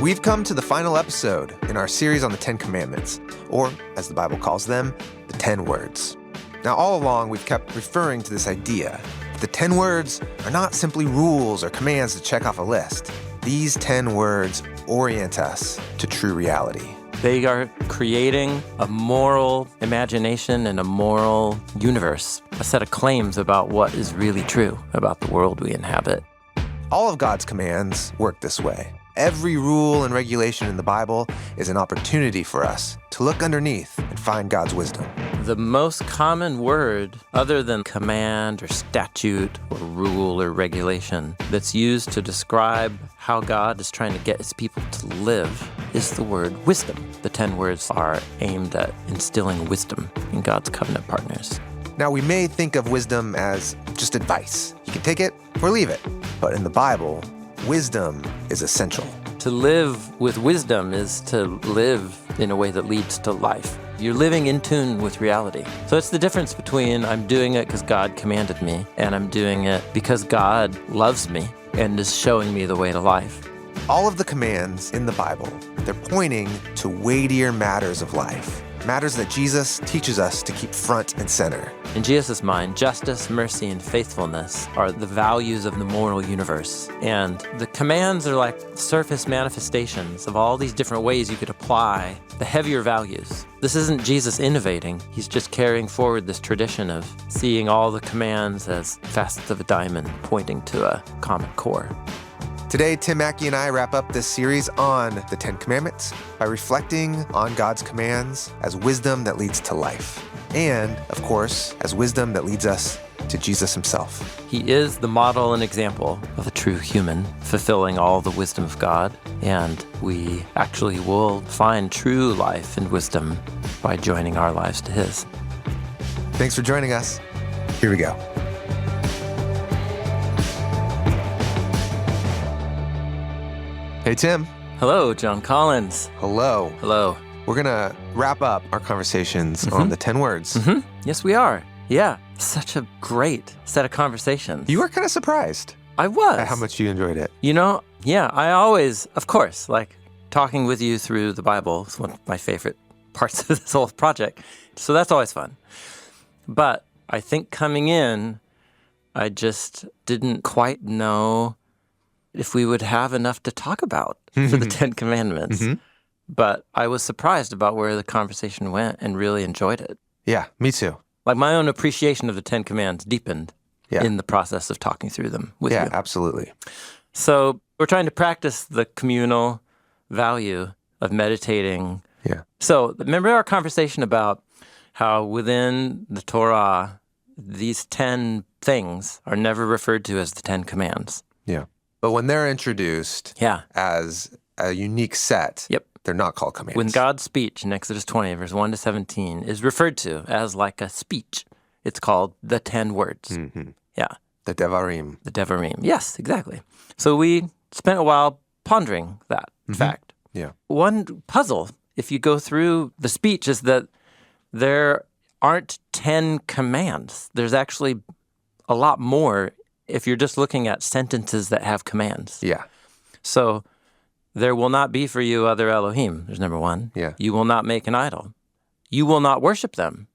We've come to the final episode in our series on the 10 Commandments, or as the Bible calls them, the 10 words. Now, all along, we've kept referring to this idea that the 10 words are not simply rules or commands to check off a list. These 10 words orient us to true reality. They are creating a moral imagination and a moral universe, a set of claims about what is really true about the world we inhabit. All of God's commands work this way. Every rule and regulation in the Bible is an opportunity for us to look underneath and find God's wisdom. The most common word, other than command or statute or rule or regulation, that's used to describe how God is trying to get his people to live is the word wisdom. The 10 words are aimed at instilling wisdom in God's covenant partners. Now, we may think of wisdom as just advice. You can take it or leave it. But in the Bible, wisdom is essential. To live with wisdom is to live in a way that leads to life. You're living in tune with reality. So it's the difference between I'm doing it because God commanded me and I'm doing it because God loves me and is showing me the way to life. All of the commands in the Bible, they're pointing to weightier matters of life, matters that Jesus teaches us to keep front and center. In Jesus' mind, justice, mercy, and faithfulness are the values of the moral universe. And the commands are like surface manifestations of all these different ways you could apply the heavier values. This isn't Jesus innovating. He's just carrying forward this tradition of seeing all the commands as facets of a diamond pointing to a common core. Today, Tim Mackey and I wrap up this series on the 10 Commandments by reflecting on God's commands as wisdom that leads to life. And, of course, as wisdom that leads us to Jesus himself. He is the model and example of a true human, fulfilling all the wisdom of God. And we actually will find true life and wisdom by joining our lives to his. Thanks for joining us. Here we go. Hey, Tim. Hello, John Collins. Hello. Hello. We're going to wrap up our conversations on the 10 words. Yes, we are. Yeah. Such a great set of conversations. You were kind of surprised I was. at how much you enjoyed it. You know, yeah, I always, of course, like talking with you through the Bible is one of my favorite parts of this whole project. So that's always fun. But I think coming in, I just didn't quite know if we would have enough to talk about for the 10 Commandments. But I was surprised about where the conversation went and really enjoyed it. Yeah, me too. Like my own appreciation of the 10 Commands deepened in the process of talking through them with you. Yeah, absolutely. So we're trying to practice the communal value of meditating. Yeah. So remember our conversation about how within the Torah, these 10 things are never referred to as the 10 Commands. Yeah. But when they're introduced as a unique set, they're not called commands. When God's speech in Exodus 20, verse 1 to 17, is referred to as like a speech, it's called the 10 words. Yeah. The Devarim. The Devarim. Yes, exactly. So we spent a while pondering that fact. Yeah. One puzzle, if you go through the speech, is that there aren't 10 commands. There's actually a lot more if you're just looking at sentences that have commands. Yeah. So there will not be for you other Elohim. There's number one. Yeah. You will not make an idol. You will not worship them.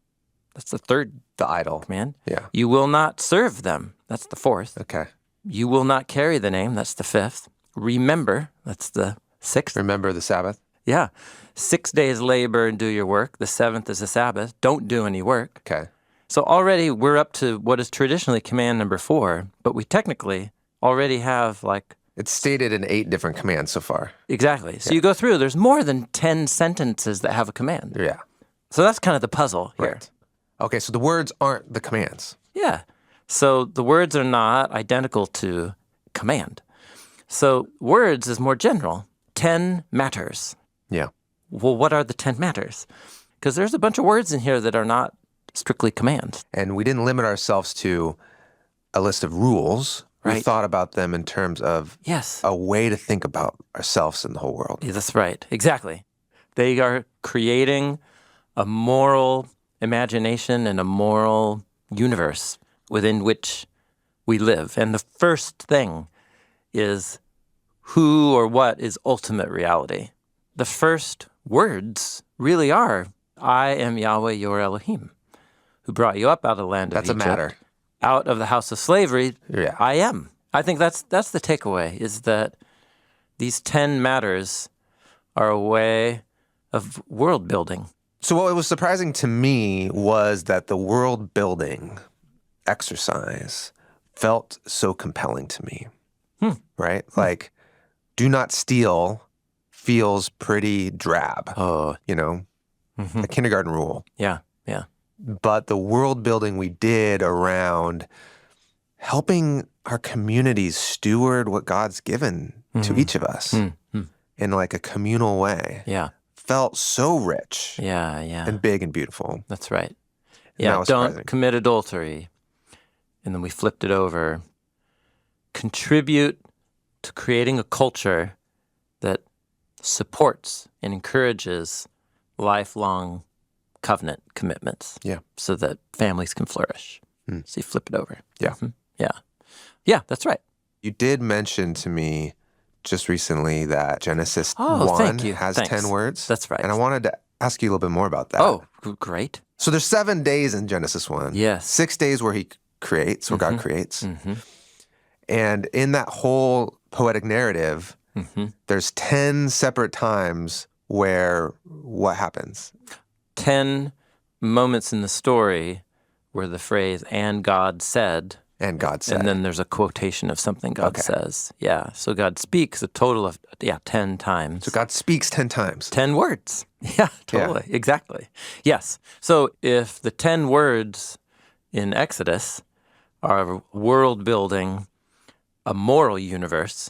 That's the third The idol. command. Yeah. You will not serve them. That's the fourth. Okay. You will not carry the name. That's the fifth. Remember. That's the sixth. Remember the Sabbath. Yeah. 6 days labor and do your work. The seventh is the Sabbath. Don't do any work. Okay. So already we're up to what is traditionally command number 4, but we technically already have like... It's stated in 8 different commands so far. Exactly. So you go through, there's more than 10 sentences that have a command. Yeah. So that's kind of the puzzle here. Right. Okay, so the words aren't the commands. Yeah. So the words are not identical to command. So words is more general. 10 matters. Yeah. Well, what are the 10 matters? Because there's a bunch of words in here that are not strictly commands. And we didn't limit ourselves to a list of rules. We Right. thought about them in terms of Yes. a way to think about ourselves and the whole world. Yeah, that's right. Exactly. They are creating a moral imagination and a moral universe within which we live. And the first thing is who or what is ultimate reality. The first words really are, I am Yahweh your Elohim, who brought you up out of the land of Egypt. That's a matter. Out of the house of slavery, Yeah. I am. I think that's the takeaway, is that these 10 matters are a way of world building. So what was surprising to me was that the world building exercise felt so compelling to me, right? Like, do not steal feels pretty drab, Oh, a kindergarten rule. yeah. But the world building we did around helping our communities steward what God's given to each of us in like a communal way Yeah. felt so rich Yeah. and big and beautiful. That's right. And Yeah, that was don't surprising. commit adultery. And then we flipped it over. Contribute to creating a culture that supports and encourages lifelong covenant commitments. Yeah. So that families can flourish. So you flip it over. Yeah. Yeah, that's right. You did mention to me just recently that Genesis 1 thank you. has Thanks. 10 words. That's right. And I wanted to ask you a little bit more about that. Oh, great. So there's 7 days in Genesis 1. Yes. 6 days where he creates, where God creates. Mm-hmm. And in that whole poetic narrative, there's 10 separate times where what happens? 10 moments in the story where the phrase, and God said, And God said. and then there's a quotation of something God Okay. says. Yeah, so God speaks a total of, 10 times. So God speaks 10 times. 10 words. Yeah, totally. Exactly. Yes. So if the 10 words in Exodus are world building a moral universe,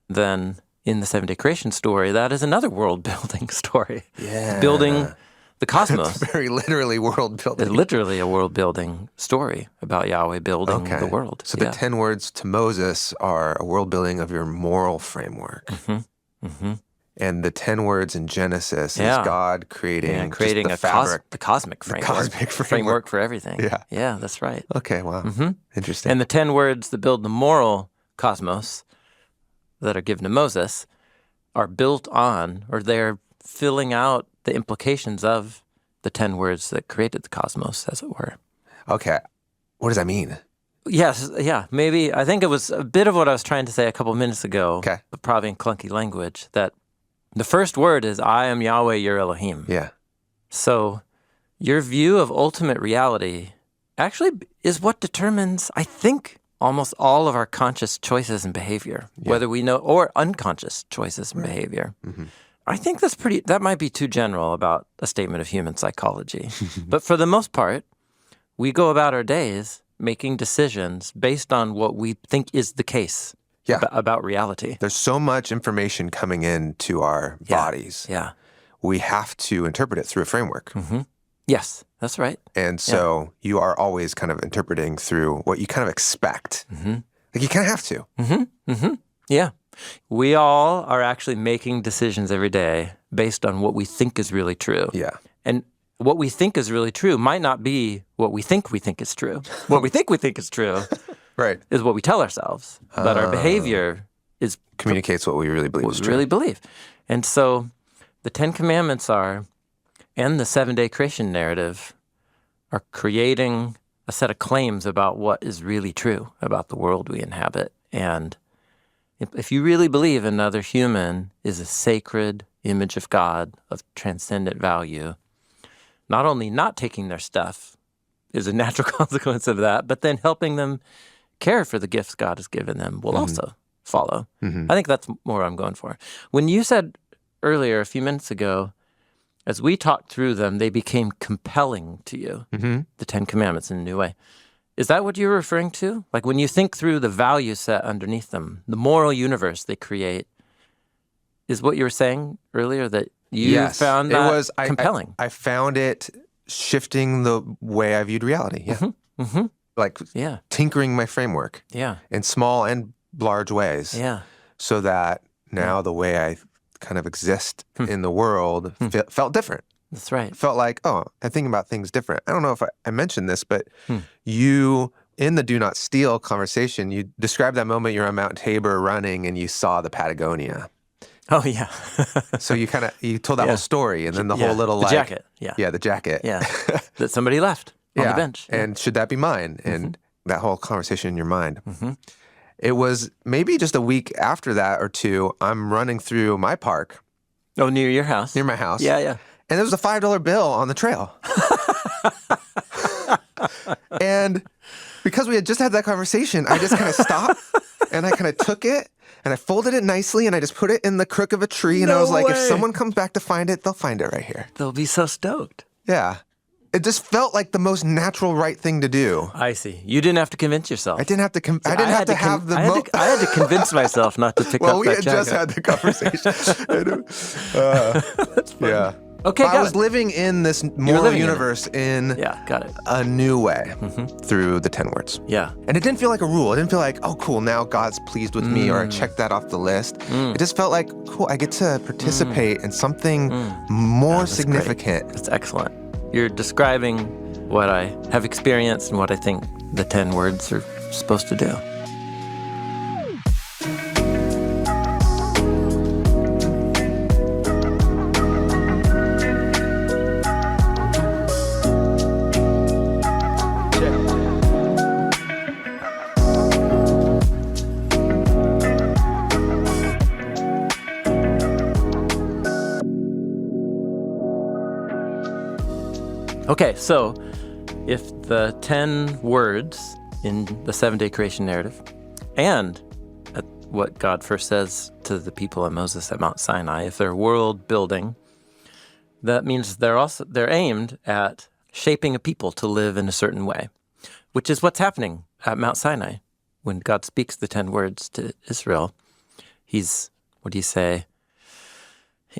then in the 7-day creation story, that is another world building story. Yeah. Building the cosmos. Very literally world It's building. literally a world building story about Yahweh building the world. So the 10 words to Moses are a world building of your moral framework. And the 10 words in Genesis is God creating, creating just the fabric. the cosmic framework. cosmic framework. for everything. Yeah. That's right. Okay, wow. Interesting. And the 10 words that build the moral cosmos that are given to Moses are built on, or they're filling out the implications of the 10 words that created the cosmos, as it were. Okay. What does that mean? Yes, yeah, maybe. I think it was a bit of what I was trying to say a couple minutes ago, Okay. but probably in clunky language, that the first word is, I am Yahweh your Elohim. Yeah. So your view of ultimate reality actually is what determines, I think, almost all of our conscious choices and behavior, whether we know, or unconscious choices and behavior. I think that might be too general about a statement of human psychology. But for the most part, we go about our days making decisions based on what we think is the case about reality. There's so much information coming into our bodies. Yeah. We have to interpret it through a framework. Yes, that's right. And so you are always kind of interpreting through what you kind of expect. Like you kind of have to. Yeah. We all are actually making decisions every day based on what we think is really true. Yeah. And what we think is really true might not be what we think is true. What we think is true Right. is what we tell ourselves. But our behavior is Communicates what we really believe what is we true. really believe. And so the 10 Commandments and the 7-day creation narrative are creating a set of claims about what is really true about the world we inhabit. And if you really believe another human is a sacred image of God, of transcendent value, not only not taking their stuff is a natural consequence of that, but then helping them care for the gifts God has given them will also follow. I think that's more what I'm going for. When you said earlier, a few minutes ago, as we talked through them, they became compelling to you, the 10 Commandments in a new way. Is that what you're referring to? Like when you think through the value set underneath them, the moral universe they create, is what you were saying earlier that you found that compelling? I found it shifting the way I viewed reality. Yeah. Like tinkering my framework in small and large ways. Yeah. So that now the way I kind of exist in the world felt different. That's right. Felt like, oh, I think about things different. I don't know if I mentioned this, but you in the do not steal conversation, you described that moment you're on Mount Tabor running and you saw the Patagonia. Oh, yeah. So you told that Yeah. whole story, and then the whole little the like... jacket. Yeah. Yeah, the jacket. Yeah. That somebody left on the bench. Yeah. And should that be mine? And that whole conversation in your mind. Mm-hmm. It was maybe just a week after that or two, I'm running through my park. Oh, near your house? Near my house. Yeah, yeah. And there was a $5 bill on the trail. And because we had just had that conversation, I just kind of stopped and I kind of took it and I folded it nicely and I just put it in the crook of a tree. And I was like, if someone comes back to find it, they'll find it right here. They'll be so stoked. Yeah. It just felt like the most natural, right thing to do. I see. You didn't have to convince yourself. I didn't have to. I didn't have to have the. I had to convince myself not to pick up that jacket. Well, we had just had the conversation. That's funny. Yeah. Okay, I was living in this moral universe in got it. a new way through the 10 words. Yeah. And it didn't feel like a rule. It didn't feel like, oh, cool, now God's pleased with me, or I checked that off the list. It just felt like, cool, I get to participate in something more significant. Great. That's excellent. You're describing what I have experienced and what I think the 10 words are supposed to do. Okay, so if the 10 words in the 7-day creation narrative and at what God first says to the people and Moses at Mount Sinai, if they're world building, that means they're aimed at shaping a people to live in a certain way, which is what's happening at Mount Sinai. When God speaks the 10 words to Israel, he's, what do you say,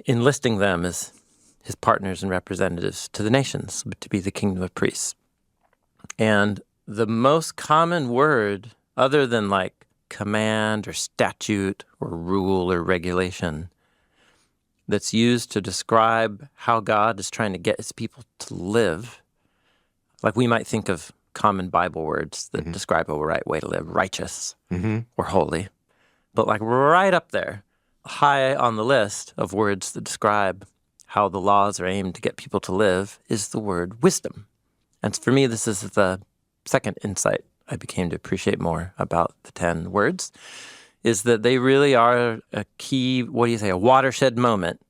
enlisting them as his partners and representatives to the nations, to be the kingdom of priests. And the most common word, other than like command or statute or rule or regulation, that's used to describe how God is trying to get his people to live, like we might think of common Bible words that describe a right way to live, righteous or holy. But like right up there, high on the list of words that describe how the laws are aimed to get people to live is the word wisdom. And for me, this is the second insight I became to appreciate more about the 10 words, is that they really are a key, a watershed moment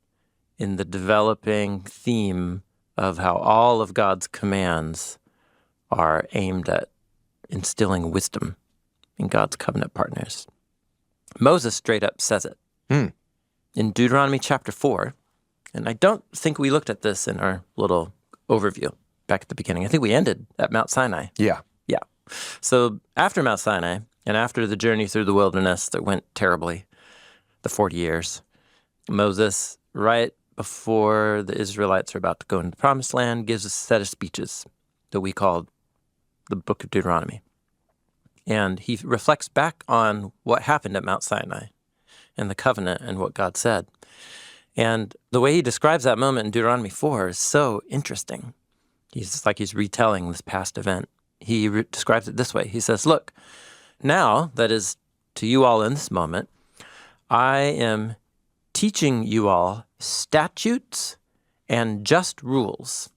in the developing theme of how all of God's commands are aimed at instilling wisdom in God's covenant partners. Moses straight up says it. In Deuteronomy chapter 4, and I don't think we looked at this in our little overview back at the beginning. I think we ended at Mount Sinai. Yeah. Yeah. So after Mount Sinai, and after the journey through the wilderness that went terribly, the 40 years, Moses, right before the Israelites are about to go into the Promised Land, gives a set of speeches that we call the Book of Deuteronomy. And he reflects back on what happened at Mount Sinai and the covenant and what God said. And the way he describes that moment in Deuteronomy 4 is so interesting. He's retelling this past event. He describes it this way. He says, look, now, that is to you all in this moment, I am teaching you all statutes and just rules.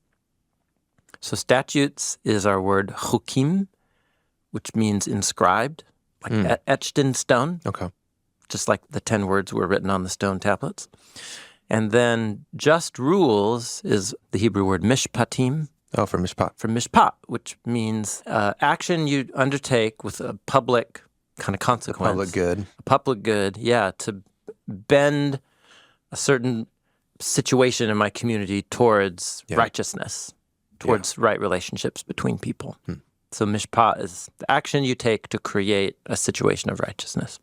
So statutes is our word chukim, which means inscribed, like etched in stone. Okay. Just like the 10 words were written on the stone tablets. And then just rules is the Hebrew word mishpatim. Oh, from mishpat. From mishpat, which means action you undertake with a public kind of consequence. Public good. A public good, yeah, to bend a certain situation in my community towards righteousness, towards right relationships between people. So mishpat is the action you take to create a situation of righteousness.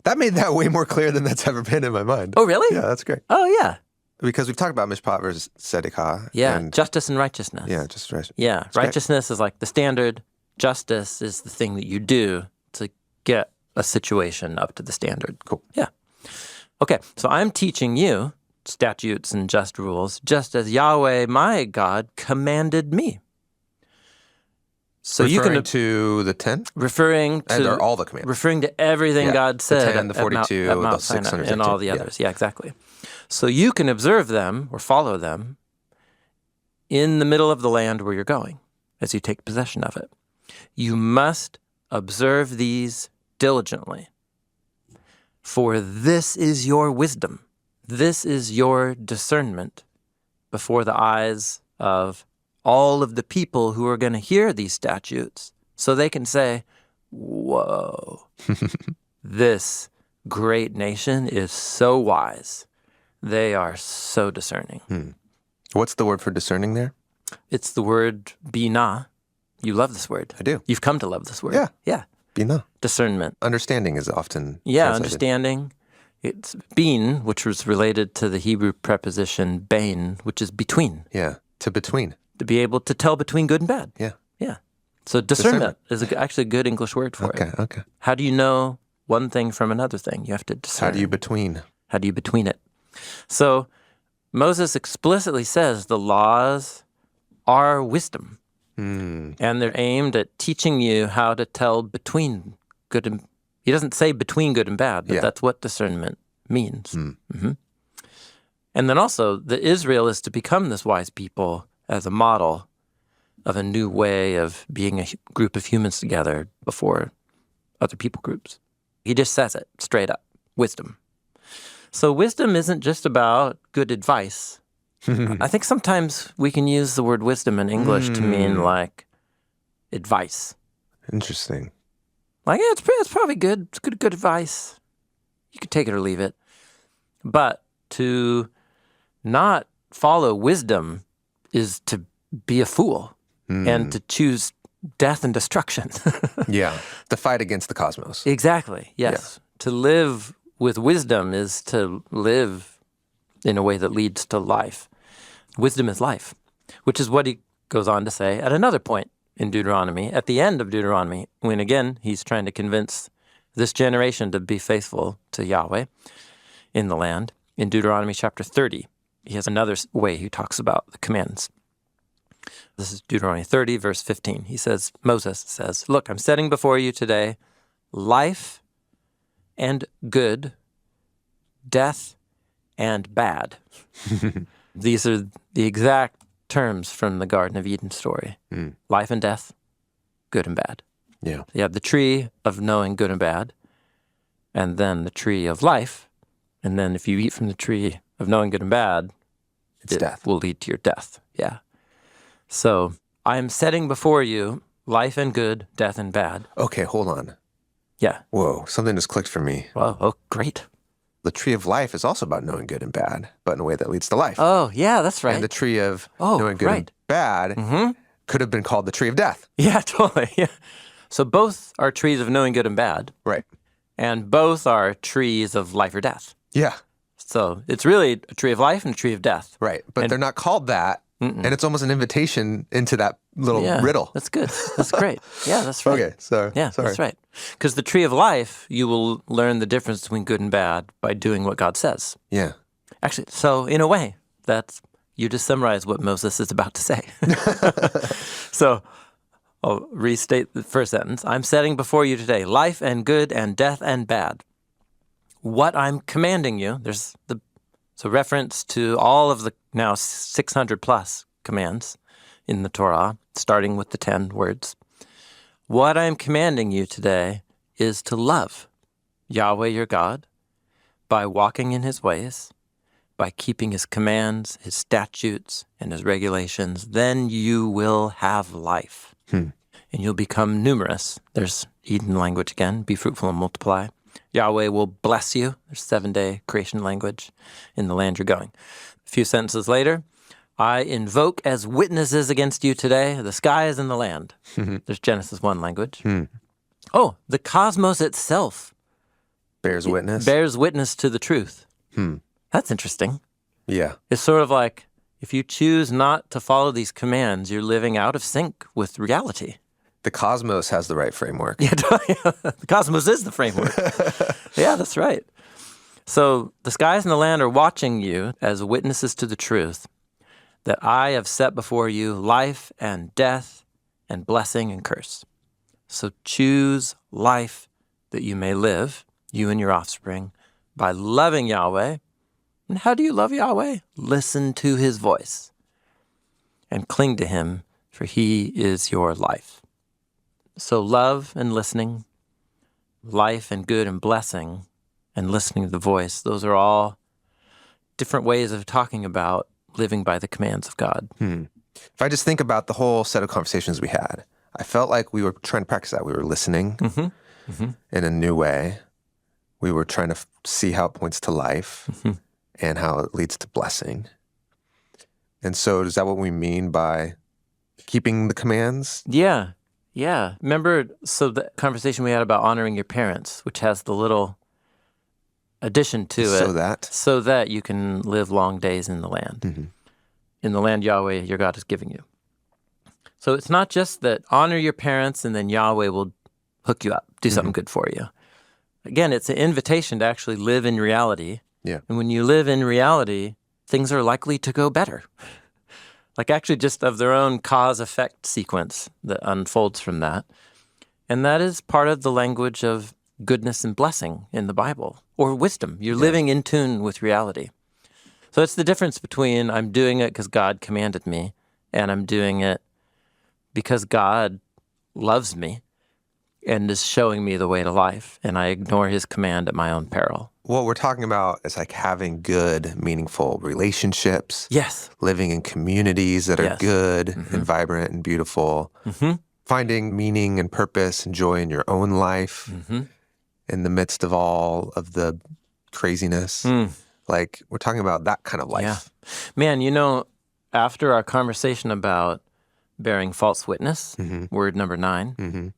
That made that way more clear than that's ever been in my mind. Oh, really? Yeah, that's great. Oh, yeah. Because we've talked about mishpat versus tzedakah. Yeah, and justice and righteousness. Yeah, just right. Yeah, righteousness is like the standard. Justice is the thing that you do to get a situation up to the standard. Cool. Yeah. Okay, so I'm teaching you statutes and just rules, just as Yahweh, my God, commanded me. So referring to the 10? referring to Or all the commands. referring to everything Yeah, God said the 10, the 42, at Mount the Sinai, 618. and all the others. Yeah, exactly. So you can observe them or follow them in the middle of the land where you're going as you take possession of it. You must observe these diligently, for this is your wisdom. This is your discernment before the eyes of all of the people who are going to hear these statutes, so they can say, whoa, this great nation is so wise. They are so discerning. What's the word for discerning there? It's the word binah. You love this word. I do. You've come to love this word. Yeah. Yeah. Binah. Discernment. Understanding is often Yeah, translated. understanding. It's bin, which was related to the Hebrew preposition bain, which is between. Yeah, to between. To be able to tell between good and bad. Yeah. Yeah. So discernment is actually a good English word for it. Okay. How do you know one thing from another thing? You have to discern. How do you between? How do you between it? So Moses explicitly says the laws are wisdom. And they're aimed at teaching you how to tell between good and... He doesn't say between good and bad, but that's what discernment means. Mm-hmm. And then also, the Israel is to become this wise people as a model of a new way of being a group of humans together before other people groups. He just says it straight up, wisdom. So wisdom isn't just about good advice. I think sometimes we can use the word wisdom in English to mean like advice. Interesting. Like, yeah, it's probably good. It's good advice. You could take it or leave it. But to not follow wisdom is to be a fool and to choose death and destruction. Yeah, to fight against the cosmos. Exactly, yes. Yeah. To live with wisdom is to live in a way that leads to life. Wisdom is life, which is what he goes on to say at another point in Deuteronomy, at the end of Deuteronomy, when again he's trying to convince this generation to be faithful to Yahweh in the land. In Deuteronomy chapter 30, he has another way he talks about the commands. This is Deuteronomy 30, verse 15. Moses says, look, I'm setting before you today life and good, death and bad. These are the exact terms from the Garden of Eden story. Life and death, good and bad. Yeah. You have the tree of knowing good and bad, and then the tree of life. And then if you eat from the tree of knowing good and bad, it's death. Will lead to your death. Yeah. So I am setting before you life and good, death and bad. Okay, hold on. Yeah. Whoa, something just clicked for me. Whoa, oh, great. The tree of life is also about knowing good and bad, but in a way that leads to life. Oh, yeah, that's right. And the tree of knowing good and bad could have been called the tree of death. Yeah, totally. Yeah. So both are trees of knowing good and bad. Right. And both are trees of life or death. Yeah. So it's really a tree of life and a tree of death. Right. But they're not called that. And it's almost an invitation into that little riddle. That's good. That's great. Yeah, that's right. Okay, so yeah, sorry. That's right. Because the tree of life, you will learn the difference between good and bad by doing what God says. Yeah. Actually, so in a way, you just summarized what Moses is about to say. So I'll restate the first sentence. I'm setting before you today life and good and death and bad. What I'm commanding you, there's a reference to all of the now 600 plus commands in the Torah, starting with the 10 words. What I'm commanding you today is to love Yahweh your God by walking in his ways, by keeping his commands, his statutes, and his regulations. Then you will have life, and you'll become numerous. There's Eden language again, be fruitful and multiply. Yahweh will bless you. There's 7-day creation language in the land you're going. A few sentences later, I invoke as witnesses against you today the skies and the land. There's Genesis 1 language. Oh, the cosmos itself bears witness. Bears witness to the truth. That's interesting. Yeah. It's sort of like if you choose not to follow these commands, you're living out of sync with reality. The cosmos has the right framework. Yeah, the cosmos is the framework. Yeah, that's right. So the skies and the land are watching you as witnesses to the truth that I have set before you life and death and blessing and curse. So choose life that you may live, you and your offspring, by loving Yahweh. And how do you love Yahweh? Listen to his voice and cling to him, for he is your life. So love and listening, life and good and blessing, and listening to the voice, those are all different ways of talking about living by the commands of God. If I just think about the whole set of conversations we had, I felt like we were trying to practice that. We were listening in a new way. We were trying to see how it points to life and how it leads to blessing. And so is that what we mean by keeping the commands? Yeah. Remember, so the conversation we had about honoring your parents, which has the little addition to it. So that you can live long days in the land. In the land Yahweh, your God, is giving you. So it's not just that honor your parents and then Yahweh will hook you up, do something good for you. Again, it's an invitation to actually live in reality. Yeah. And when you live in reality, things are likely to go better. Like actually just of their own cause-effect sequence that unfolds from that. And that is part of the language of goodness and blessing in the Bible, or wisdom. You're living in tune with reality. So it's the difference between I'm doing it because God commanded me, and I'm doing it because God loves me and is showing me the way to life, and I ignore his command at my own peril. What we're talking about is like having good, meaningful relationships. Yes. Living in communities that are good and vibrant and beautiful. Finding meaning and purpose and joy in your own life in the midst of all of the craziness. Like, we're talking about that kind of life. Yeah. Man, after our conversation about bearing false witness, word number 9,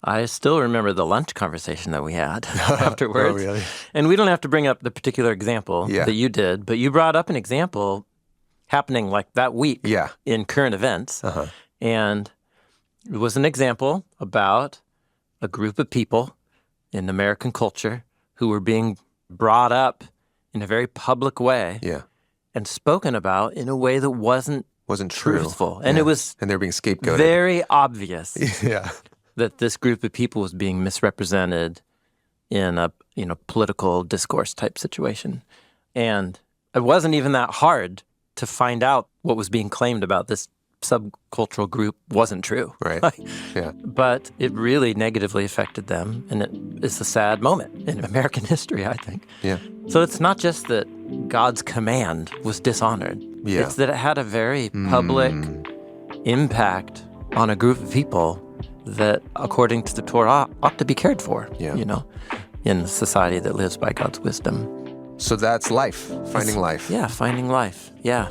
I still remember the lunch conversation that we had afterwards. Oh, really? And we don't have to bring up the particular example that you did, but you brought up an example happening like that week in current events. And it was an example about a group of people in American culture who were being brought up in a very public way and spoken about in a way that wasn't truthful. And it was and they're being scapegoated. Very obvious Yeah. that this group of people was being misrepresented in a political discourse type situation. And it wasn't even that hard to find out what was being claimed about this subcultural group wasn't true. Right. But it really negatively affected them, and it is a sad moment in American history, I think. Yeah. So it's not just that God's command was dishonored. Yeah. It's that it had a very public impact on a group of people that, according to the Torah, ought to be cared for, in a society that lives by God's wisdom. So that's life, finding life. Yeah, finding life. Yeah.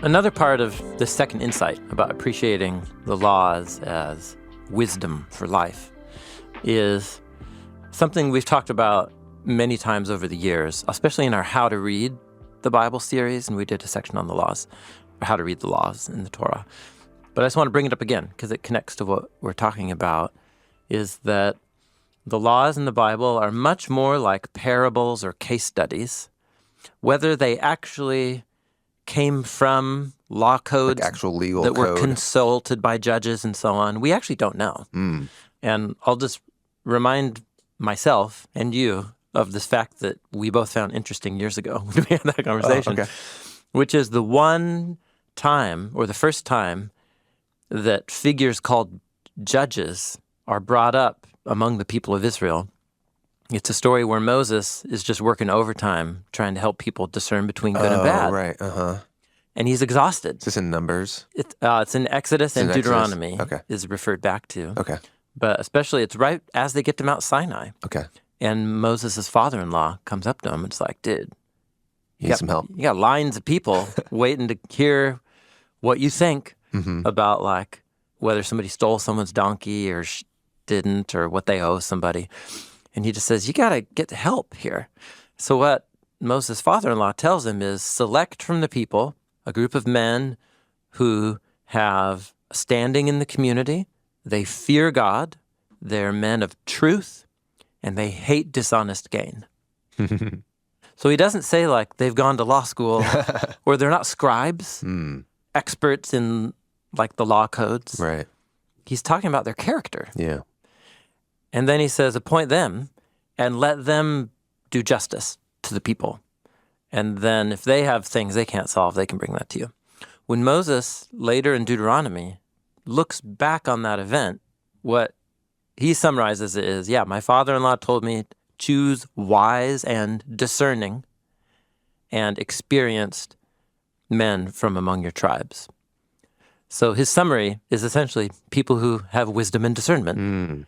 Another part of the second insight about appreciating the laws as wisdom for life is something we've talked about many times over the years, especially in our How to Read the Bible series, and we did a section on the laws, or how to read the laws in the Torah. But I just want to bring it up again because it connects to what we're talking about, is that the laws in the Bible are much more like parables or case studies, whether they actually came from law codes, like actual legal that code. Were consulted by judges and so on. We actually don't know. And I'll just remind myself and you of this fact that we both found interesting years ago when we had that conversation, which is the one time, or the first time, that figures called judges are brought up among the people of Israel. It's a story where Moses is just working overtime trying to help people discern between good and bad. Right, And he's exhausted. Is this in Numbers? It's in Exodus and Deuteronomy is referred back to. Okay. But especially it's right as they get to Mount Sinai. Okay. And Moses' father-in-law comes up to him and it's like, dude, You need some help. You got lines of people waiting to hear what you think about like whether somebody stole someone's donkey or didn't, or what they owe somebody. And he just says, you got to get help here. So what Moses' father-in-law tells him is select from the people a group of men who have standing in the community, they fear God, they're men of truth, and they hate dishonest gain. So he doesn't say like they've gone to law school or they're not scribes, experts in like the law codes. Right. He's talking about their character. Yeah. And then he says, appoint them and let them do justice to the people. And then if they have things they can't solve, they can bring that to you. When Moses, later in Deuteronomy, looks back on that event, what he summarizes is, yeah, my father-in-law told me choose wise and discerning and experienced men from among your tribes. So his summary is essentially people who have wisdom and discernment,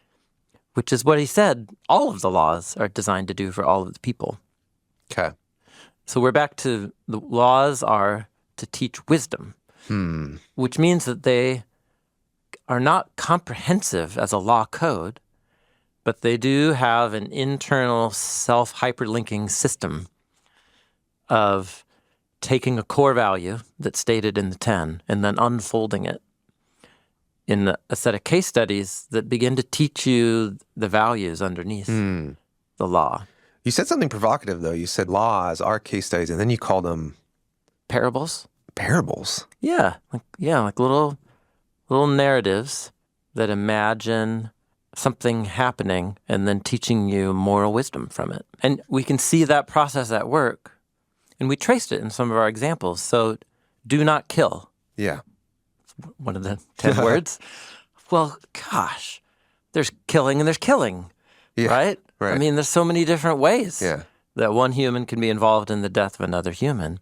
which is what he said all of the laws are designed to do for all of the people. Okay. So we're back to the laws are to teach wisdom, which means that they are not comprehensive as a law code, but they do have an internal self-hyperlinking system of taking a core value that's stated in the 10 and then unfolding it in a set of case studies that begin to teach you the values underneath the law. You said something provocative, though. You said laws are case studies, and then you called them Parables? parables. Yeah, like little narratives that imagine something happening and then teaching you moral wisdom from it. And we can see that process at work, and we traced it in some of our examples. So, do not kill. Yeah. One of the 10 words. Well, gosh, there's killing and there's killing, right? Right. I mean, there's so many different ways Yeah. that one human can be involved in the death of another human.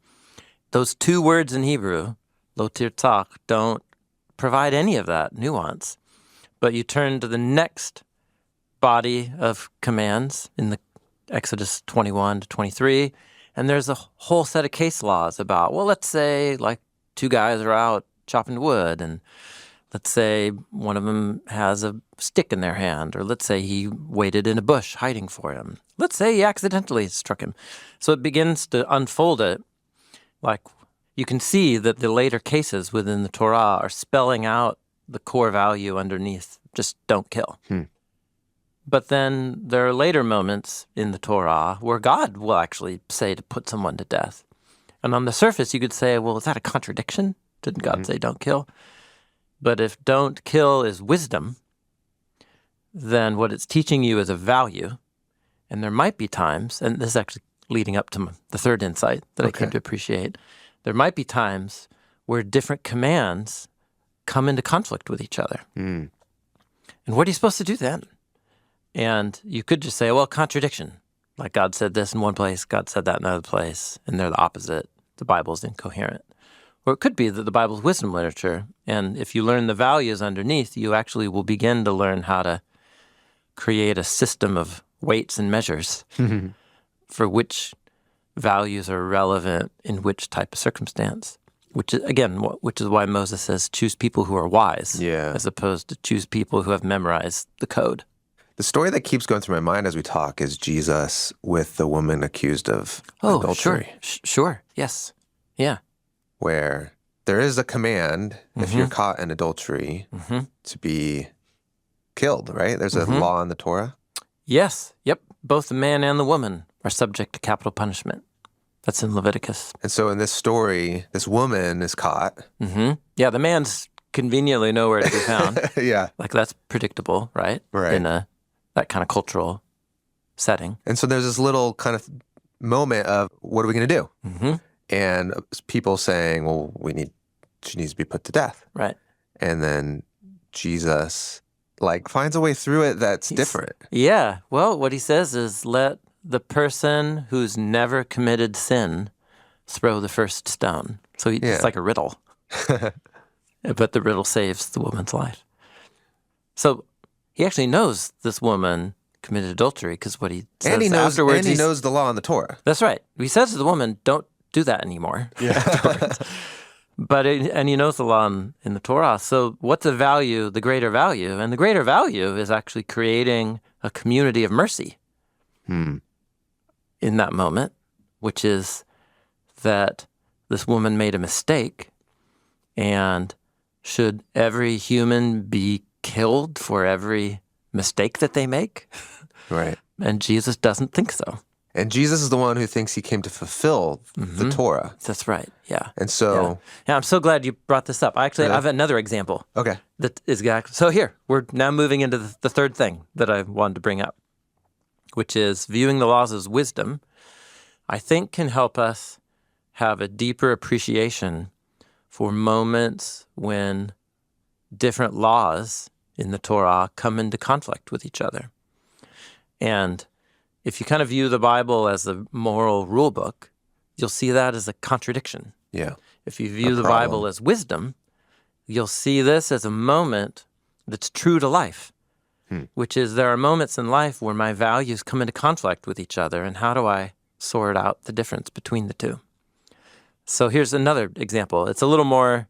Those 2 words in Hebrew, lo tirtzach, don't provide any of that nuance. But you turn to the next body of commands in the Exodus 21 to 23, and there's a whole set of case laws about, well, let's say like 2 guys are out chopping wood, and let's say one of them has a stick in their hand, or let's say he waited in a bush hiding for him. Let's say he accidentally struck him. So it begins to unfold it. Like you can see that the later cases within the Torah are spelling out the core value underneath, just don't kill. But then there are later moments in the Torah where God will actually say to put someone to death. And on the surface, you could say, well, is that a contradiction? Didn't God say don't kill? But if don't kill is wisdom, then what it's teaching you is a value. And there might be times, and this is actually leading up to the third insight that I came to appreciate, there might be times where different commands come into conflict with each other. And what are you supposed to do then? And you could just say, well, contradiction. Like God said this in one place, God said that in another place, and they're the opposite. The Bible's incoherent. Or it could be that the Bible's wisdom literature, and if you learn the values underneath, you actually will begin to learn how to create a system of weights and measures for which values are relevant in which type of circumstance. Which is, again, which is why Moses says choose people who are wise, as opposed to choose people who have memorized the code. The story that keeps going through my mind as we talk is Jesus with the woman accused of adultery. Sure, yes, yeah. Where there is a command, if you're caught in adultery, to be killed, right? There's a law in the Torah. Yes, yep. Both the man and the woman are subject to capital punishment. That's in Leviticus. And so in this story, this woman is caught. Yeah, the man's conveniently nowhere to be found. Yeah. Like that's predictable, right? Right. In that kind of cultural setting. And so there's this little kind of moment of, what are we going to do? And people saying, well, she needs to be put to death. Right. And then Jesus finds a way through it that's different. Yeah. Well, what he says is let the person who's never committed sin throw the first stone. So it's like a riddle. But the riddle saves the woman's life. So he actually knows this woman committed adultery because what he says afterwards. And he knows the law in the Torah. That's right. He says to the woman, don't do that anymore. Yeah. And he knows the law in the Torah. So what's the value, the greater value? And the greater value is actually creating a community of mercy in that moment, which is that this woman made a mistake, and should every human be killed for every mistake that they make? Right. And Jesus doesn't think so. And Jesus is the one who thinks he came to fulfill the Torah. That's right, yeah. And so... Yeah, I'm so glad you brought this up. I have another example. Okay. That is exactly... So here, we're now moving into the third thing that I wanted to bring up, which is viewing the laws as wisdom, I think can help us have a deeper appreciation for moments when different laws in the Torah come into conflict with each other. And if you kind of view the Bible as a moral rule book, you'll see that as a contradiction. Yeah. If you view the Bible as wisdom, you'll see this as a moment that's true to life, which is there are moments in life where my values come into conflict with each other, and how do I sort out the difference between the two? So here's another example. It's a little more,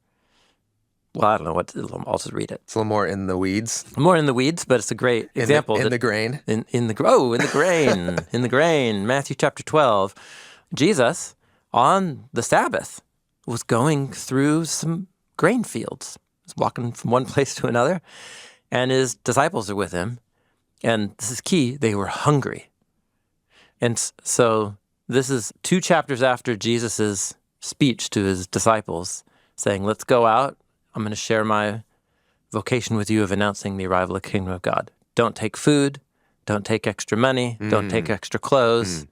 well, I don't know I'll just read it. It's a little more in the weeds. More in the weeds, but it's a great example. In the grain. In the grain. In the grain. Matthew chapter 12. Jesus, on the Sabbath, was going through some grain fields. He was walking from one place to another, and his disciples are with him. And this is key, they were hungry. And so this is 2 chapters after Jesus' speech to his disciples, saying, let's go out. I'm going to share my vocation with you of announcing the arrival of the kingdom of God. Don't take food. Don't take extra money. Don't take extra clothes.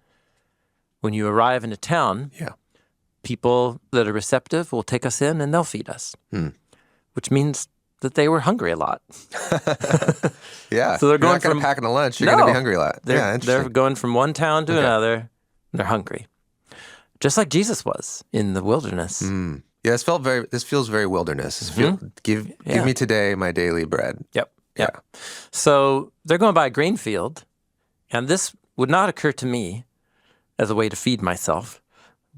When you arrive in a town, people that are receptive will take us in and they'll feed us, which means that they were hungry a lot. Yeah. So they're going from packing a lunch. You're going to be hungry a lot. They're going from one town to another. And they're hungry, just like Jesus was in the wilderness. Yeah, this feels very wilderness. Give me today my daily bread. Yep. So they're going by a grain field, and this would not occur to me as a way to feed myself,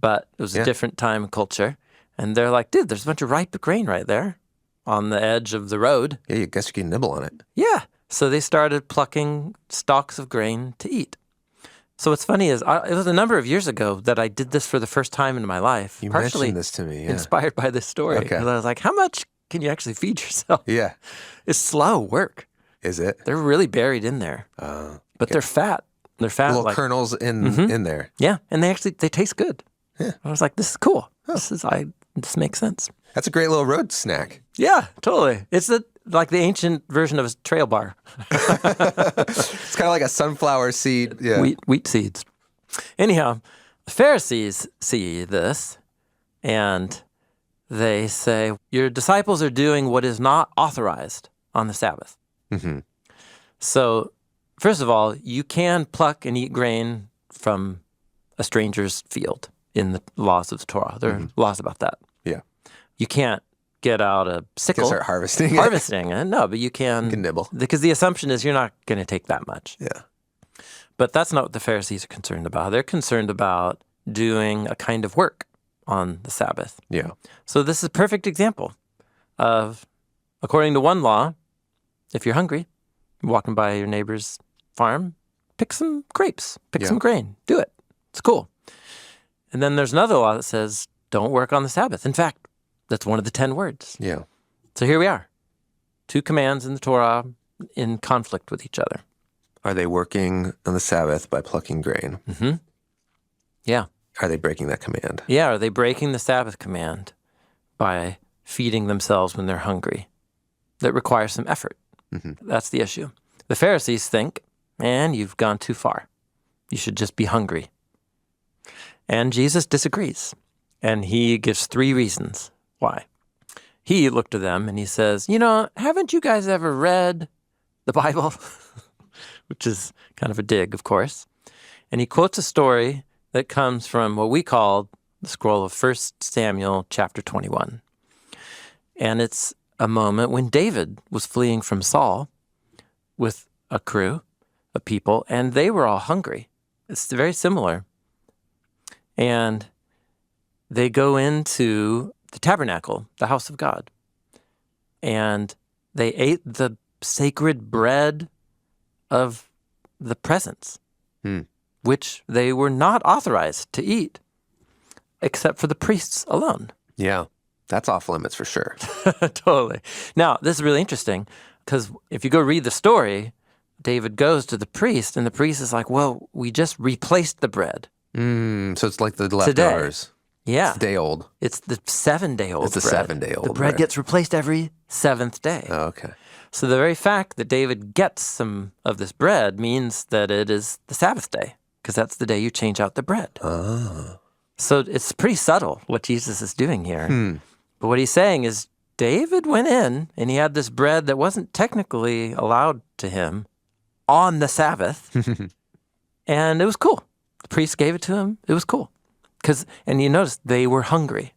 but it was a different time and culture. And they're like, dude, there's a bunch of ripe grain right there on the edge of the road. Yeah, you guess you can nibble on it. Yeah. So they started plucking stalks of grain to eat. So what's funny is it was a number of years ago that I did this for the first time in my life. You partially mentioned this to me, inspired by this story. Okay. And I was like, how much can you actually feed yourself? Yeah. It's slow work. Is it? They're really buried in there. But they're fat. They're fat. Little kernels in there. Yeah, and they taste good. Yeah. I was like, this is cool. This makes sense. That's a great little road snack. Yeah, totally. It's like the ancient version of a trail bar. It's kind of like a sunflower seed. Yeah. Wheat seeds. Anyhow, the Pharisees see this, and they say, your disciples are doing what is not authorized on the Sabbath. So, first of all, you can pluck and eat grain from a stranger's field in the laws of the Torah. There are laws about that. Yeah. You can't get out a sickle. You can start harvesting it. Harvesting it. No, but you can nibble. Because the assumption is you're not going to take that much. Yeah. But that's not what the Pharisees are concerned about. They're concerned about doing a kind of work on the Sabbath. Yeah. So this is a perfect example of, according to one law, if you're hungry, you're walking by your neighbor's farm, pick some grapes, pick some grain, do it. It's cool. And then there's another law that says, don't work on the Sabbath. In fact, that's one of the 10 words. Yeah. So here we are. 2 commands in the Torah in conflict with each other. Are they working on the Sabbath by plucking grain? Yeah. Are they breaking that command? Yeah. Are they breaking the Sabbath command by feeding themselves when they're hungry? That requires some effort. That's the issue. The Pharisees think, man, you've gone too far. You should just be hungry. And Jesus disagrees. And he gives 3 reasons why. He looked to them and he says, haven't you guys ever read the Bible? Which is kind of a dig, of course. And he quotes a story that comes from what we call the scroll of 1 Samuel chapter 21. And it's a moment when David was fleeing from Saul with a crew of people, and they were all hungry. It's very similar. And they go into the tabernacle, the house of God. And they ate the sacred bread of the presence, which they were not authorized to eat, except for the priests alone. Yeah, that's off limits for sure. Totally. Now, this is really interesting, because if you go read the story, David goes to the priest, and the priest is like, well, we just replaced the bread. So it's like the leftovers. Yeah. It's day old. It's the 7-day-old It's the bread. 7-day-old The bread gets replaced every 7th day. Oh, okay. So the very fact that David gets some of this bread means that it is the Sabbath day, because that's the day you change out the bread. Oh. So it's pretty subtle what Jesus is doing here. But what he's saying is David went in and he had this bread that wasn't technically allowed to him on the Sabbath, and it was cool. The priest gave it to him. It was cool. And you notice they were hungry.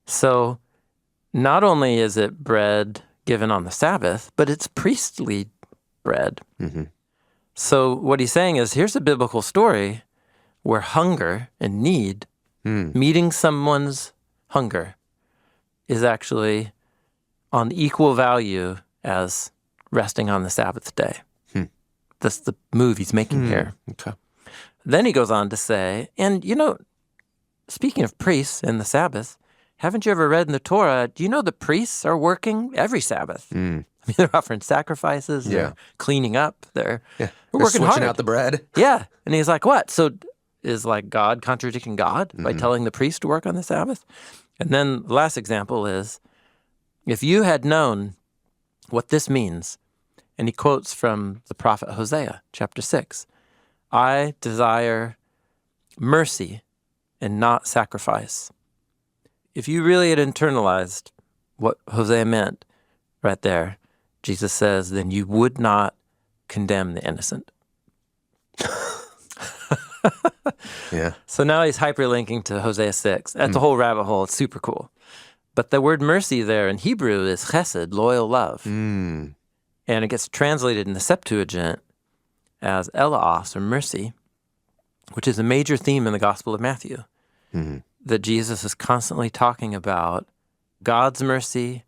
So not only is it bread given on the Sabbath, but it's priestly bread. So what he's saying is, here's a biblical story where hunger and need, meeting someone's hunger, is actually on equal value as resting on the Sabbath day. That's the move he's making here. Okay. Then he goes on to say, and speaking of priests and the Sabbath, haven't you ever read in the Torah, do you know the priests are working every Sabbath? I mean, they're offering sacrifices, they're cleaning up, they're working switching hard. out the bread. Yeah. And he's like, what? So is like God contradicting God by telling the priest to work on the Sabbath? And then the last example is, if you had known what this means, and he quotes from the prophet Hosea, chapter 6, I desire mercy and not sacrifice. If you really had internalized what Hosea meant right there, Jesus says, then you would not condemn the innocent. Yeah. So now he's hyperlinking to Hosea 6. That's a whole rabbit hole. It's super cool. But the word mercy there in Hebrew is chesed, loyal love. And it gets translated in the Septuagint as elaos, or mercy, which is a major theme in the Gospel of Matthew. That Jesus is constantly talking about God's mercy,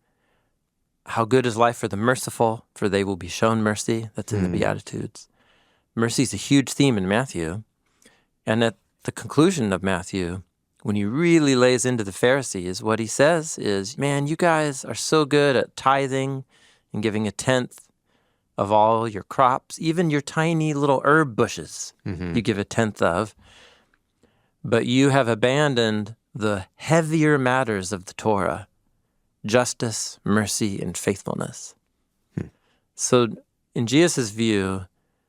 how good is life for the merciful, for they will be shown mercy. That's in the Beatitudes. Mercy is a huge theme in Matthew. And at the conclusion of Matthew, when he really lays into the Pharisees, what he says is, man, you guys are so good at tithing and giving a tenth of all your crops, even your tiny little herb bushes, you give a tenth of. But you have abandoned the heavier matters of the Torah, justice, mercy, and faithfulness. So in Jesus' view,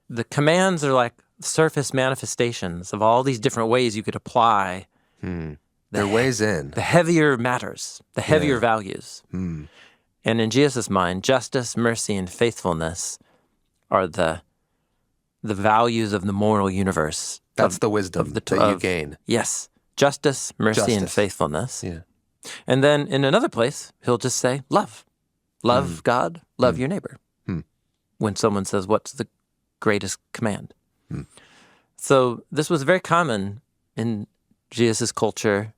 the commands are like surface manifestations of all these different ways you could apply They're ways in. the heavier matters, the heavier values. And in Jesus' mind, justice, mercy, and faithfulness are the values of the moral universe. That's the wisdom that you gain. Yes. Justice, mercy, and faithfulness. Yeah. And then in another place, he'll just say, love. Love God, love your neighbor. When someone says, what's the greatest command? So this was very common in Jesus' culture,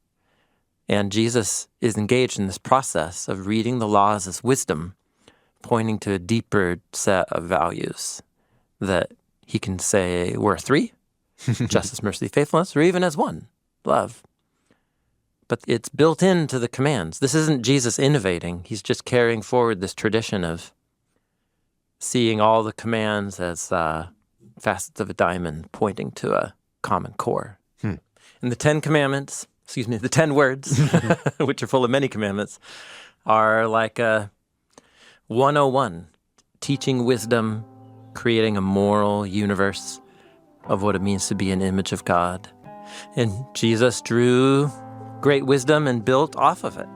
and Jesus is engaged in this process of reading the laws as wisdom, pointing to a deeper set of values that he can say were 3, justice, mercy, faithfulness, or even as 1, love. But it's built into the commands. This isn't Jesus innovating. He's just carrying forward this tradition of seeing all the commands as facets of a diamond pointing to a common core. And the 10 commandments, the 10 words, which are full of many commandments, are like a 101, teaching wisdom, creating a moral universe of what it means to be an image of God. And Jesus drew great wisdom and built off of it.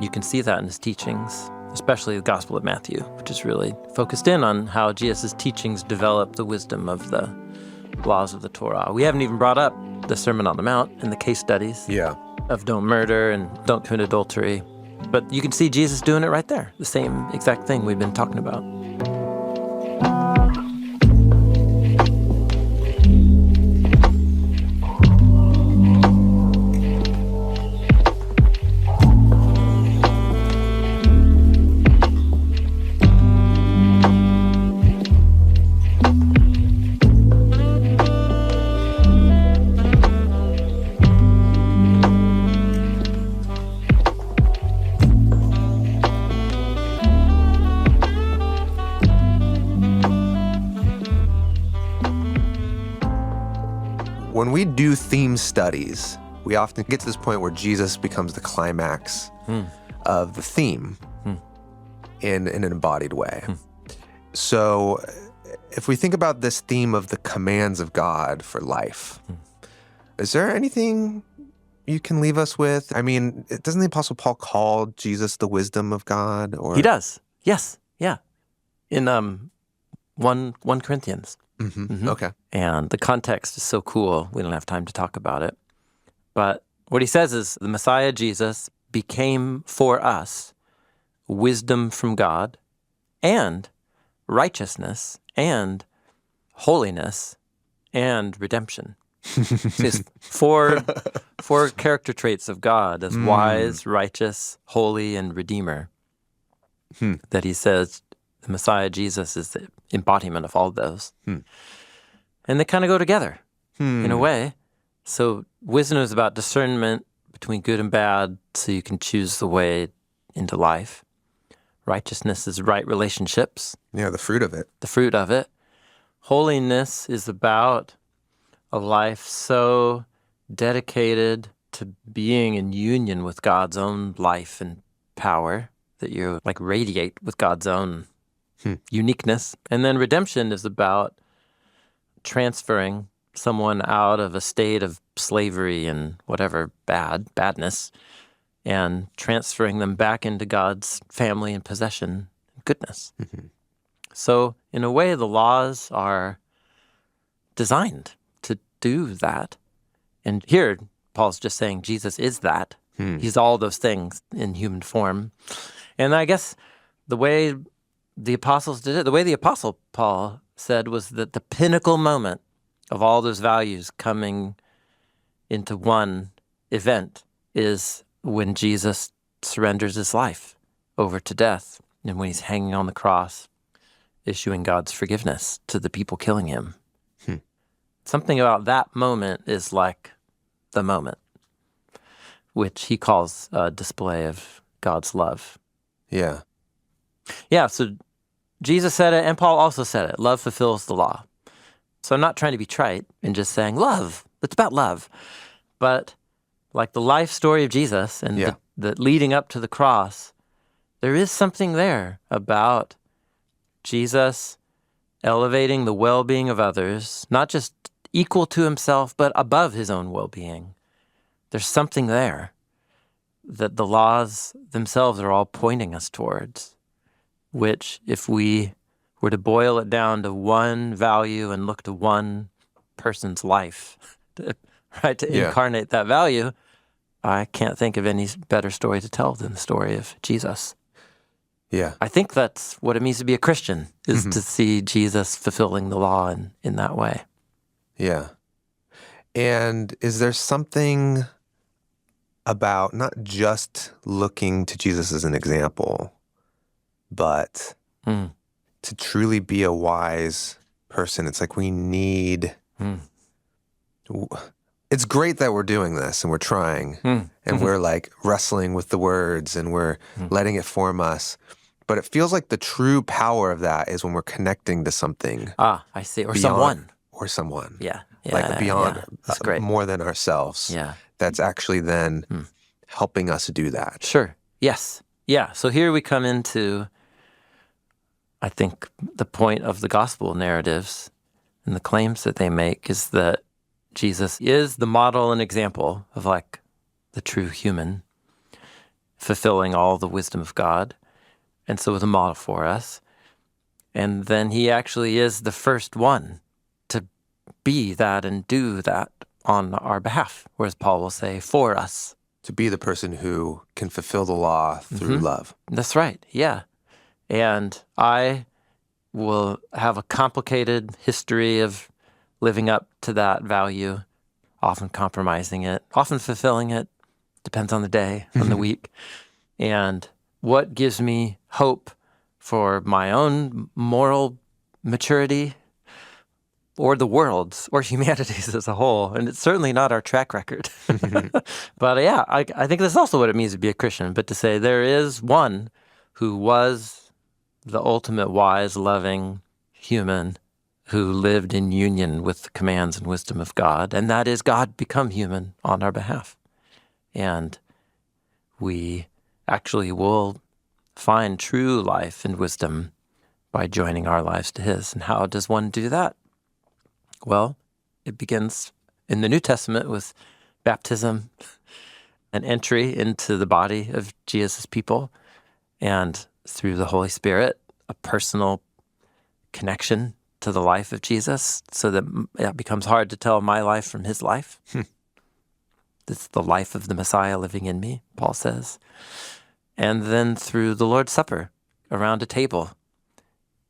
You can see that in his teachings, especially the Gospel of Matthew, which is really focused in on how Jesus' teachings develop the wisdom of the laws of the Torah. We haven't even brought up the Sermon on the Mount and the case studies of don't murder and don't commit adultery. But you can see Jesus doing it right there, the same exact thing we've been talking about. when we do theme studies, we often get to this point where Jesus becomes the climax of the theme in an embodied way. So if we think about this theme of the commands of God for life, is there anything you can leave us with? I mean, doesn't the Apostle Paul call Jesus the wisdom of God? Or He does. Yes. Yeah. In 1 Corinthians. Okay. And the context is so cool. We don't have time to talk about it. But what he says is the Messiah Jesus became for us wisdom from God and righteousness and holiness and redemption. There's four character traits of God as wise, righteous, holy, and redeemer. That he says the Messiah Jesus is the embodiment of all those. And they kind of go together in a way. So wisdom is about discernment between good and bad so you can choose the way into life. Righteousness is right relationships. Yeah, the fruit of it. The fruit of it. Holiness is about a life so dedicated to being in union with God's own life and power that you like radiate with God's own uniqueness. And then redemption is about transferring someone out of a state of slavery and whatever badness and transferring them back into God's family and possession and goodness. So in a way, the laws are designed to do that. And here, Paul's just saying Jesus is that. He's all those things in human form. And I guess the way the apostles did it, the way the apostle Paul said was that the pinnacle moment of all those values coming into one event is when Jesus surrenders his life over to death and when he's hanging on the cross, issuing God's forgiveness to the people killing him. Something about that moment is like the moment, which he calls a display of God's love. Yeah. Yeah, so Jesus said it, and Paul also said it. Love fulfills the law. So I'm not trying to be trite and just saying love. It's about love. But like the life story of Jesus and the leading up to the cross, there is something there about Jesus elevating the well-being of others, not just equal to himself, but above his own well-being. There's something there that the laws themselves are all pointing us towards, which if we were to boil it down to one value and look to one person's life, to incarnate that value, I can't think of any better story to tell than the story of Jesus. Yeah. I think that's what it means to be a Christian, is to see Jesus fulfilling the law in that way. Yeah. And is there something about not just looking to Jesus as an example, but to truly be a wise person? It's like we need... It's great that we're doing this and we're trying and we're like wrestling with the words and we're letting it form us. But it feels like the true power of that is when we're connecting to something. Ah, I see. Or beyond, someone. Or someone. Yeah. Like beyond, That's great. more than ourselves. Yeah. That's actually then helping us do that. Sure. Yes. Yeah. So here we come into, I think, the point of the gospel narratives and the claims that they make is that Jesus is the model and example of like the true human, fulfilling all the wisdom of God. And so is a model for us. And then he actually is the first one to be that and do that on our behalf, whereas Paul will say, for us. To be the person who can fulfill the law through love. That's right, yeah. And I will have a complicated history of living up to that value, often compromising it, often fulfilling it, depends on the day, on the week. And what gives me hope for my own moral maturity or the world's or humanity's as a whole? And it's certainly not our track record. But yeah, I think that's also what it means to be a Christian, but to say there is one who was the ultimate wise, loving human who lived in union with the commands and wisdom of God, and that is God become human on our behalf. And we actually will find true life and wisdom by joining our lives to his. And how does one do that? Well, it begins in the New Testament with baptism, an entry into the body of Jesus' people, and through the Holy Spirit, a personal connection to the life of Jesus, so that it becomes hard to tell my life from his life. It's the life of the Messiah living in me, Paul says. And then through the Lord's Supper, around a table,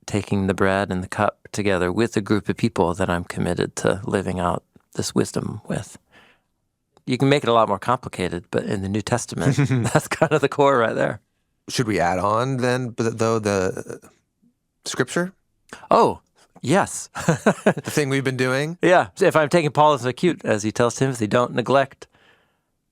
taking the bread and the cup together with a group of people that I'm committed to living out this wisdom with. You can make it a lot more complicated, but in the New Testament, that's kind of the core right there. Should we add on then, though, the scripture? Oh, yes. The thing we've been doing? Yeah. If I'm taking Paul as acute, as he tells Timothy, don't neglect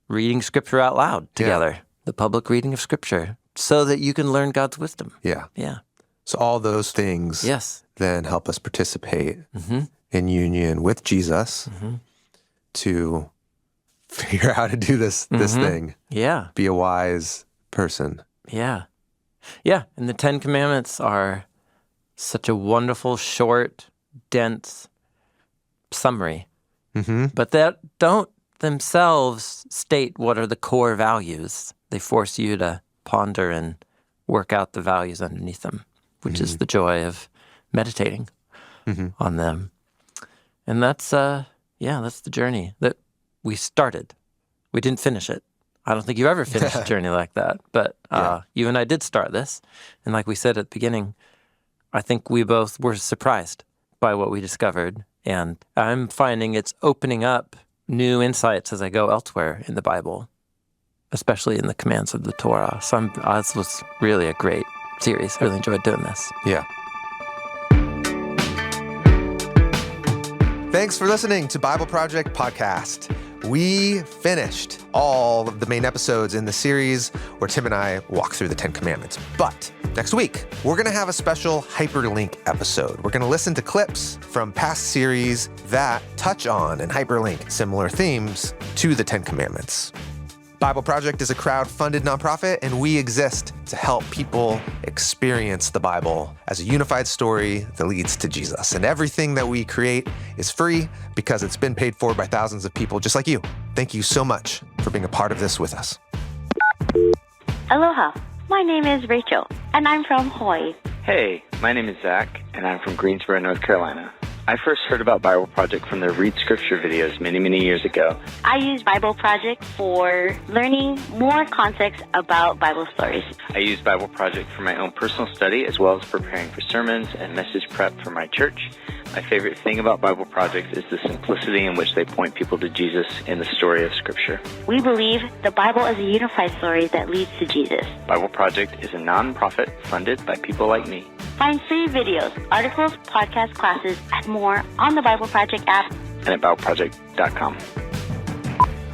reading scripture out loud together, the public reading of scripture, so that you can learn God's wisdom. Yeah. Yeah. So all those things then help us participate in union with Jesus to figure out how to do this thing. Yeah. Be a wise person. Yeah. Yeah. And the 10 Commandments are such a wonderful, short, dense summary, but that don't themselves state what are the core values. They force you to ponder and work out the values underneath them, which is the joy of meditating on them. And that's that's the journey that we started. We didn't finish it. I don't think you ever finished a journey like that. But you and I did start this. And like we said at the beginning, I think we both were surprised by what we discovered. And I'm finding it's opening up new insights as I go elsewhere in the Bible, especially in the commands of the Torah. So this was really a great series. I really enjoyed doing this. Yeah. Thanks for listening to Bible Project Podcast. We finished all of the main episodes in the series where Tim and I walk through the 10 Commandments. But next week, we're going to have a special hyperlink episode. We're going to listen to clips from past series that touch on and hyperlink similar themes to the 10 Commandments. Bible Project is a crowd-funded nonprofit, and we exist to help people experience the Bible as a unified story that leads to Jesus. And everything that we create is free because it's been paid for by thousands of people just like you. Thank you so much for being a part of this with us. Aloha. My name is Rachel, and I'm from Hawaii. Hey, my name is Zach, and I'm from Greensboro, North Carolina. I first heard about Bible Project from their Read Scripture videos many years ago. I use Bible Project for learning more context about Bible stories. I use Bible Project for my own personal study as well as preparing for sermons and message prep for my church. My favorite thing about Bible Project is the simplicity in which they point people to Jesus in the story of Scripture. We believe the Bible is a unified story that leads to Jesus. Bible Project is a non-profit funded by people like me. Find free videos, articles, podcast classes, and more on the Bible Project app and at BibleProject.com.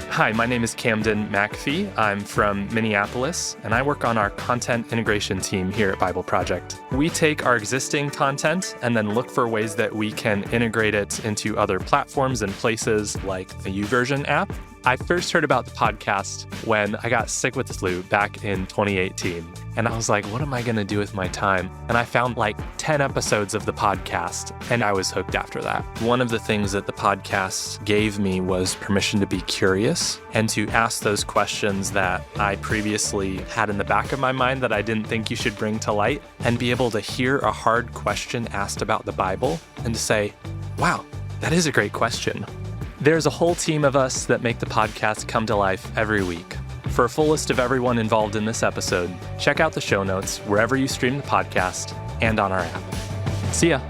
Hi, my name is Camden McAfee. I'm from Minneapolis, and I work on our content integration team here at Bible Project. We take our existing content and then look for ways that we can integrate it into other platforms and places like the YouVersion app. I first heard about the podcast when I got sick with the flu back in 2018. And I was like, what am I going to do with my time? And I found like 10 episodes of the podcast, and I was hooked after that. One of the things that the podcast gave me was permission to be curious and to ask those questions that I previously had in the back of my mind that I didn't think you should bring to light, and be able to hear a hard question asked about the Bible and to say, wow, that is a great question. There's a whole team of us that make the podcast come to life every week. For a full list of everyone involved in this episode, check out the show notes wherever you stream the podcast and on our app. See ya.